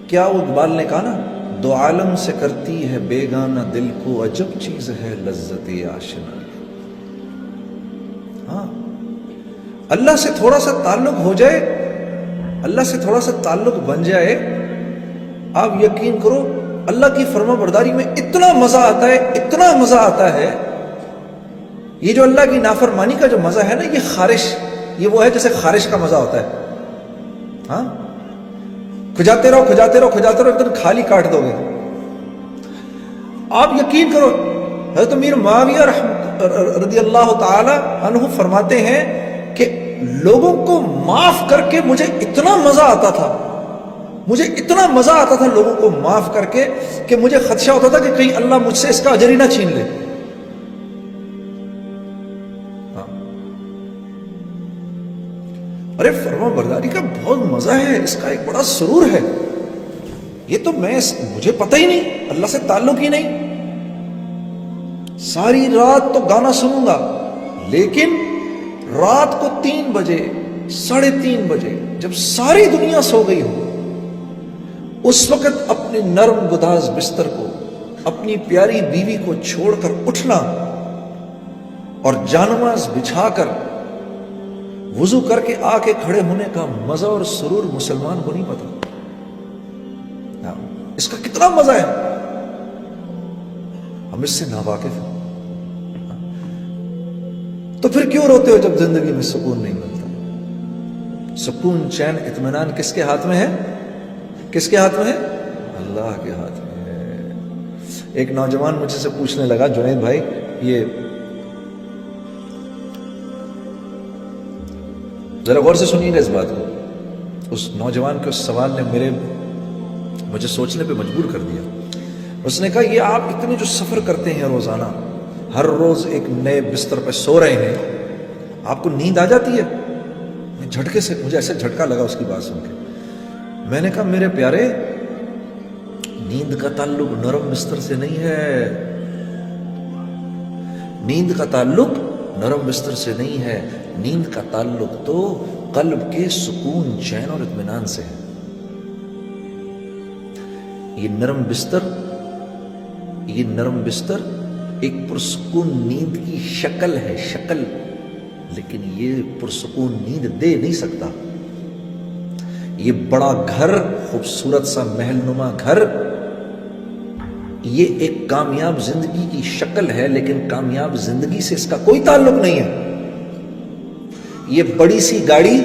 کیا وہ اقبال نے کہا نا، دو عالم سے کرتی ہے بیگانہ دل کو، عجب چیز ہے لذت آشنا۔ ہاں، اللہ سے تھوڑا سا تعلق ہو جائے، اللہ سے تھوڑا سا تعلق بن جائے، آپ یقین کرو اللہ کی فرما برداری میں اتنا مزہ آتا ہے، اتنا مزہ آتا ہے۔ یہ جو اللہ کی نافرمانی کا جو مزہ ہے نا، یہ خارش، یہ وہ ہے جیسے خارش کا مزہ ہوتا ہے۔ ہاں، کھجاتے رہو کھجاتے رہو کھجاتے رہو، ایک دن خالی کاٹ دو گے۔ آپ یقین کرو، حضرت امیر معاویہ رضی اللہ تعالی عنہ فرماتے ہیں کہ لوگوں کو معاف کر کے مجھے اتنا مزہ آتا تھا، مجھے اتنا مزہ آتا تھا لوگوں کو معاف کر کے، کہ مجھے خدشہ ہوتا تھا کہ کہیں اللہ مجھ سے اس کا اجر ہی نہ چھین لے۔ ارے فرما برداری کا بہت مزہ ہے، اس کا ایک بڑا سرور ہے۔ یہ تو مجھے پتہ ہی نہیں، اللہ سے تعلق ہی نہیں۔ ساری رات تو گانا سنوں گا، لیکن رات کو 3 بجے 3:30 بجے جب ساری دنیا سو گئی ہو، اس وقت اپنے نرم گداز بستر کو، اپنی پیاری بیوی کو چھوڑ کر اٹھنا اور جانماز بچھا کر وضو کر کے آ کے کھڑے ہونے کا مزہ اور سرور مسلمان کو نہیں پتا۔ اس کا کتنا مزہ ہے، ہم اس سے ناواقف ہیں۔ تو پھر کیوں روتے ہو جب زندگی میں سکون نہیں ملتا؟ سکون، چین، اطمینان کس کے ہاتھ میں ہے؟ کس کے ہاتھ میں ہے؟ اللہ کے ہاتھ میں ہے۔ ایک نوجوان مجھ سے پوچھنے لگا، جنید بھائی یہ ذرا غور سے سنیے گا اس بات کو۔ اس نوجوان کے اس سوال نے مجھے سوچنے پہ مجبور کر دیا۔ اس نے کہا، یہ آپ اتنے جو سفر کرتے ہیں روزانہ، ہر روز ایک نئے بستر پہ سو رہے ہیں، آپ کو نیند آ جاتی ہے؟ جھٹکے سے مجھے ایسے جھٹکا لگا اس کی بات سن کے۔ میں نے کہا، میرے پیارے، نیند کا تعلق نرم بستر سے نہیں ہے، نیند کا تعلق نرم بستر سے نہیں ہے، نیند کا تعلق تو قلب کے سکون، چین اور اطمینان سے ہے۔ یہ نرم بستر ایک پرسکون نیند کی شکل ہے، شکل، لیکن یہ پرسکون نیند دے نہیں سکتا۔ یہ بڑا گھر، خوبصورت سا محل نما گھر، یہ ایک کامیاب زندگی کی شکل ہے، لیکن کامیاب زندگی سے اس کا کوئی تعلق نہیں ہے۔ یہ بڑی سی گاڑی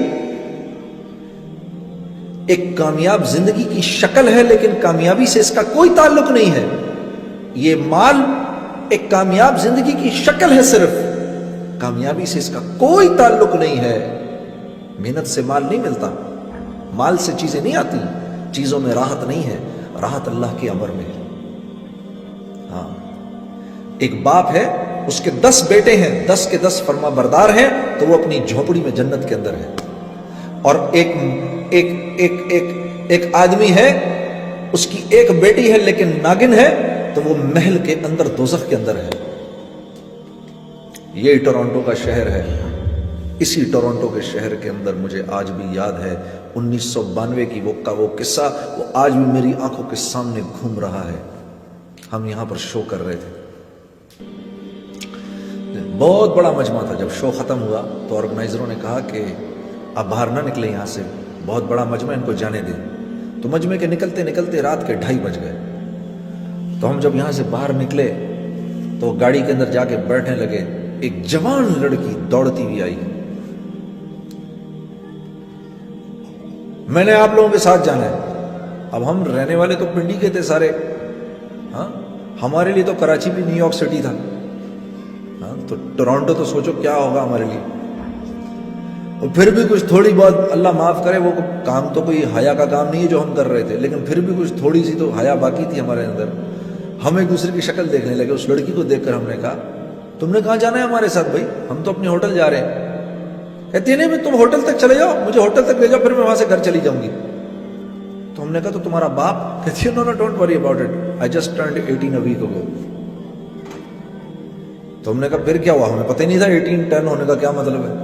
ایک کامیاب زندگی کی شکل ہے، لیکن کامیابی سے اس کا کوئی تعلق نہیں ہے۔ یہ مال ایک کامیاب زندگی کی شکل ہے، صرف کامیابی سے اس کا کوئی تعلق نہیں ہے۔ محنت سے مال نہیں ملتا، مال سے چیزیں نہیں آتی، چیزوں میں راحت نہیں ہے، راحت اللہ کے امر میں ہے۔ ہاں، ایک باپ ہے، اس کے 10 بیٹے ہیں، 10 کے 10 فرما بردار ہیں، تو وہ اپنی جھونپڑی میں جنت کے اندر ہے۔ اور ایک آدمی ہے، اس کی ایک بیٹی ہے لیکن ناگن ہے، تو وہ محل کے اندر، دوزخ کے اندر ہے۔ یہ ٹورنٹو کا شہر ہے۔ اسی ٹورنٹو کے شہر کے اندر مجھے آج بھی یاد ہے 1992 کی وہ قصہ، وہ آج بھی میری آنکھوں کے سامنے گھوم رہا ہے۔ ہم یہاں پر شو کر رہے تھے، بہت بڑا مجمع تھا۔ جب شو ختم ہوا تو آرگنائزروں نے کہا کہ آپ باہر نہ نکلیں یہاں سے، بہت بڑا مجمع، ان کو جانے دیں۔ تو مجمع کے نکلتے نکلتے رات کے 2:30 بج گئے۔ تو ہم جب یہاں سے باہر نکلے تو گاڑی کے اندر جا کے بیٹھنے لگے، ایک جوان لڑکی دوڑتی ہوئی آئی، میں نے آپ لوگوں کے ساتھ جانا ہے۔ اب ہم رہنے والے تو پنڈی کے تھے سارے، ہاں، ہمارے لیے تو کراچی بھی نیو یارک سٹی تھا، ہاں، تو ٹورنٹو تو سوچو کیا ہوگا ہمارے لیے۔ اور پھر بھی کچھ تھوڑی بہت، اللہ معاف کرے، وہ کام تو کوئی حیا کا کام نہیں ہے جو ہم کر رہے تھے، لیکن پھر بھی کچھ تھوڑی سی تو حیا باقی تھی ہمارے اندر۔ ہم ایک دوسرے کی شکل دیکھنے لگے۔ اس لڑکی کو دیکھ کر ہم نے کہا، تم نے کہاں جانا ہے ہمارے ساتھ بھائی؟ ہم تو اپنے ہوٹل جا رہے ہیں۔ کہتی نہیں، میں تم ہوٹل تک چلے جاؤ، مجھے ہوٹل تک لے جاؤ، پھر میں وہاں سے گھر چلی جاؤں گی۔ تو ہم نے کہا، تو تمہارا باپ؟ کہتی ہے، no don't worry about it, I just turned 18 a week ago. تو ہم نے کہا پھر کیا ہوا؟ ہمیں پتہ ہی نہیں تھا 18 10 ہونے کا کیا مطلب ہے۔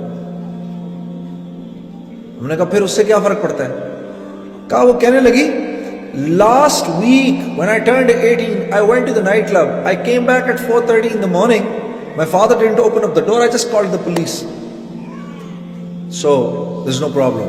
ہم نے کہا پھر اس سے کیا فرق پڑتا ہے؟ کہا، وہ کہنے لگی last week when I turned 18, I went to the nightclub. I came back at 4:30 in the morning. My father didn't open up the door. I just called the police. So there's no problem.